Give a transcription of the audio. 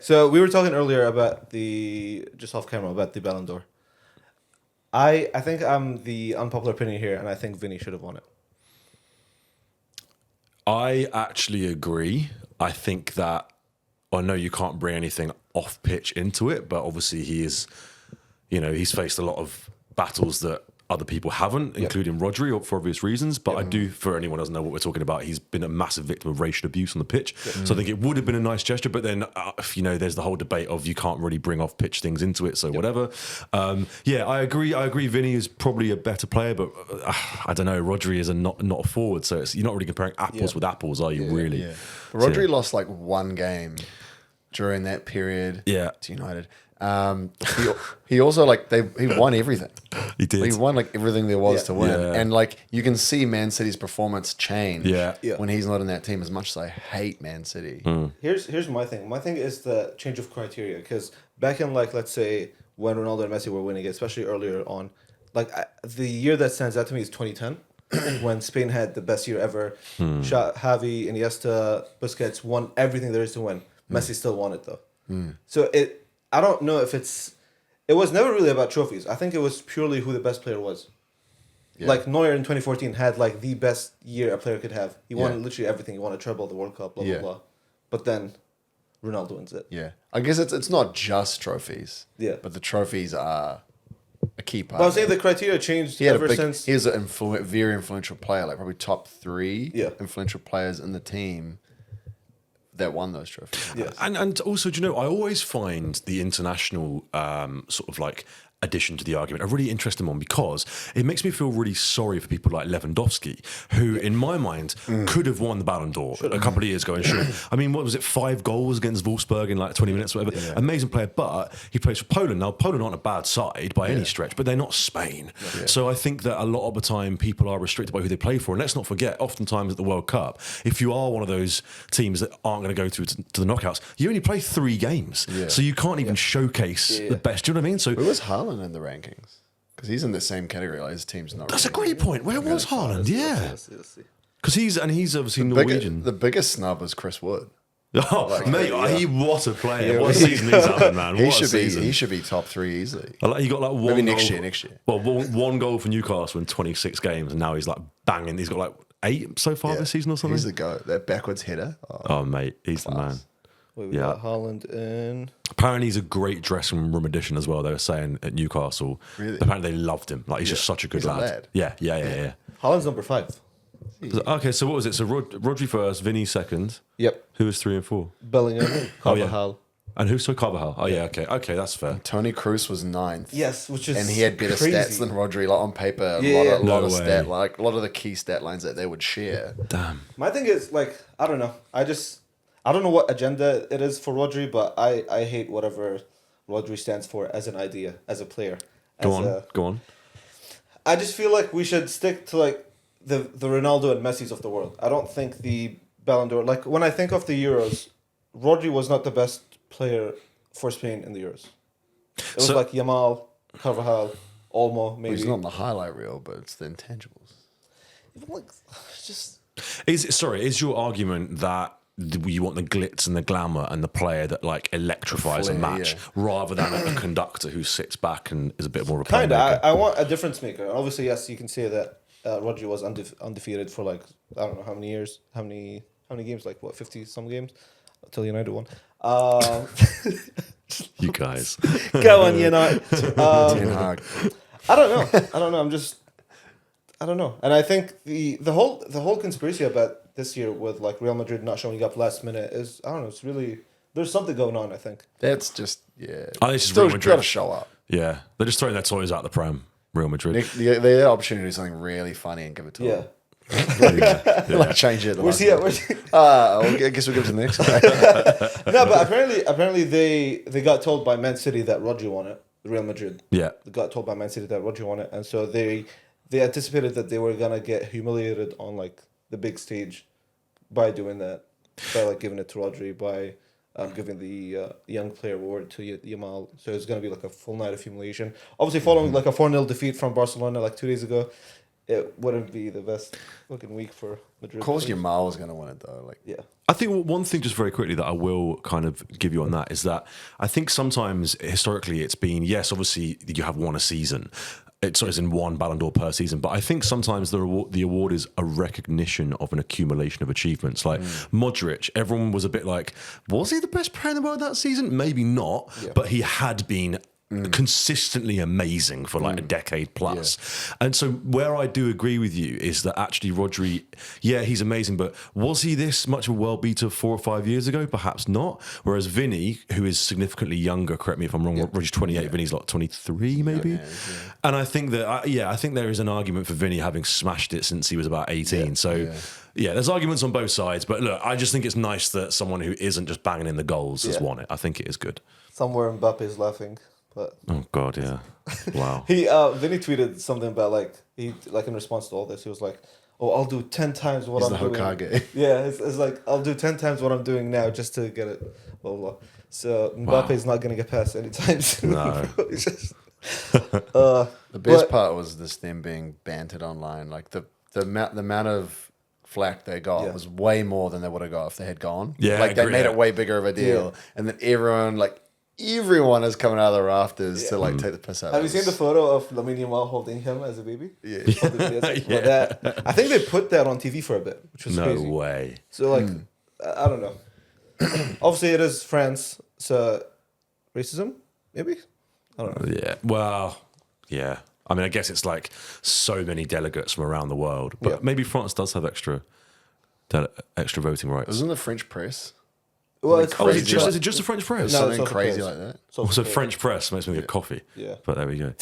So we were talking earlier about just off camera about the Ballon d'Or. I think I'm the unpopular opinion here, and I think Vini should have won it. I actually agree. I think that I know you can't bring anything off pitch into it, but obviously he's faced a lot of battles that other people haven't, including Rodri, for obvious reasons. But I do, for anyone who doesn't know what we're talking about, he's been a massive victim of racial abuse on the pitch. So I think it would have been a nice gesture. But then, there's the whole debate of you can't really bring off pitch things into it. So whatever. I agree. Vini is probably a better player, but I don't know. Rodri is not a forward, so you're not really comparing apples with apples, are you? Really? Yeah. But Rodri lost like one game during that period. Yeah. To United. He also he won everything. He did. He won like everything there was to win, Yeah. and like you can see Man City's performance change Yeah. when he's not in that team. As much as I hate Man City, Here's my thing. My thing is the change of criteria, because back in let's say when Ronaldo and Messi were winning it, especially earlier on, the year that stands out to me is 2010 when Spain had the best year ever. Xavi, Iniesta, Busquets won everything there is to win. Messi still won it though. So I don't know if it was never really about trophies. I think it was purely who the best player was. Yeah. Like Neuer in 2014 had the best year a player could have. He won literally everything. He won a treble, the World Cup, blah blah blah. But then Ronaldo wins it. yeah. I guess it's not just trophies. Yeah. but the trophies are a key part. But I was saying the criteria changed ever since. He was a very influential player, like probably top 3 influential players in the team that won those trophies. Yes. And also, do you know, I always find the international addition to the argument a really interesting one, because it makes me feel really sorry for people like Lewandowski, who in my mind could have won the Ballon d'Or a couple of years ago and should have. I mean, what was it, 5 goals against Wolfsburg in 20 minutes or whatever. Amazing player, but he plays for Poland. Now, Poland aren't a bad side by any stretch, but they're not Spain. So I think that a lot of the time people are restricted by who they play for. And let's not forget, oftentimes at the World Cup, if you are one of those teams that aren't going to go through to the knockouts, you only play 3 games. So you can't even showcase the best. Do you know what I mean? So Who was Haaland in the rankings? Because he's in the same category. Like his team's not. That's a great point. Where was Haaland? Yeah, Let's see. because he's obviously Norwegian. The biggest snub was Chris Wood. Oh, mate, what a player! What a season he's having, man! He What a should be. season. He should be top 3 easily. He got one Maybe goal next year. Well, one goal for Newcastle in 26 games, and now he's banging. He's got 8 so far this season or something. He's the goat. That backwards header. Oh, mate, he's the man. Wait, we got Haaland in. Apparently, he's a great dressing room addition as well. They were saying at Newcastle. Really? Apparently, they loved him. He's just such a good He's a lad. lad. Yeah. Haaland's number 5. Okay, so what was it? So Rodri first, Vini second. Yep. Who was 3 and 4? Bellingham, Carvajal. And who's so Carvajal? Oh yeah, okay, that's fair. Tony Cruz was 9th. Yes, which is And he had better crazy. stats than Rodri. On paper, a lot of the key stat lines that they would share. Damn. My thing is I don't know. I don't know what agenda it is for Rodri, but I hate whatever Rodri stands for as an idea, as a player. Go on. I just feel like we should stick to the Ronaldo and Messi's of the world. I don't think the Ballon d'Or, when I think of the Euros, Rodri was not the best player for Spain in the Euros. It was Yamal, Carvajal, Olmo, maybe. He's not on the highlight reel, but it's the intangibles. Is your argument that you want the glitz and the glamour and the player that electrifies a match rather than a conductor who sits back and is a bit more of a Kind of. playmaker? I want a difference maker. Obviously, yes, you can say that Rodri was undefeated for I don't know how many years, how many games, 50 some games, until United won. You guys. Go on, United. Ten Hag. I don't know. I don't know. And I think the whole conspiracy about this year with Real Madrid not showing up last minute is, I don't know, it's really, there's something going on, I think. That's just Oh, this is still Real Madrid. got to show up. Yeah, they're just throwing their toys out the pram. Real Madrid. They had the opportunity to do something really funny and give it to Yeah. them. Change it. Where's he at? I guess we'll give it to the next guy. No, but apparently they got told by Man City that Rodri won it. Real Madrid. Yeah. They got told by Man City that Rodri won it, and so they anticipated that they were gonna get humiliated on the big stage by doing that, by giving it to Rodri, by giving the young player award to Yamal. So it's gonna be a full night of humiliation. Obviously, following a 4-0 defeat from Barcelona 2 days ago. it wouldn't be the best looking week for Madrid. Of course, Yamal was going to win it though. Like, Yeah. I think one thing, just very quickly, that I will kind of give you on that is that I think sometimes historically it's been, yes, obviously you have won a season. It's always in one Ballon d'Or per season, but I think sometimes the award is a recognition of an accumulation of achievements. Like Modric, everyone was a bit like, was he the best player in the world that season? Maybe not, but he had been consistently amazing for like a decade plus. And so where I do agree with you is that actually Rodri, yeah, he's amazing, but was he this much of a world beater 4 or 5 years ago? Perhaps not. Whereas Vini, who is significantly younger, correct me if I'm wrong, Rodri's 28, Vini's like 23 maybe. And I think that, I think there is an argument for Vini having smashed it since he was about 18. Yeah, there's arguments on both sides, but look, I just think it's nice that someone who isn't just banging in the goals has won it. I think it is good. Somewhere Mbappe's laughing. But oh God, yeah, wow. Vinny tweeted something about like in response to all this, he was like, "Oh, I'll do 10 times what I'm doing." Hokage. Yeah, it's like I'll do 10 times what I'm doing now just to get it. Blah blah. So Mbappe's not gonna get past anytime soon. No. The best part was this them being bantered online. Like the amount of flack they got was way more than they would have got if they had gone. Yeah, like they made it way bigger of a deal, and then everyone is coming out of the rafters to like take the piss out. Have you seen the photo of Lamine Yamal holding him as a baby? Yeah. I think they put that on TV for a bit, which was crazy. No way. So like, I don't know. Obviously, it is France, so racism, maybe. I don't know. Yeah. Well, yeah. I mean, I guess it's like so many delegates from around the world, but maybe France does have extra voting rights. Wasn't the French press? Well, it's is it just the French press? No, Something crazy like that. Also, French press makes me get coffee. Yeah. But there we go.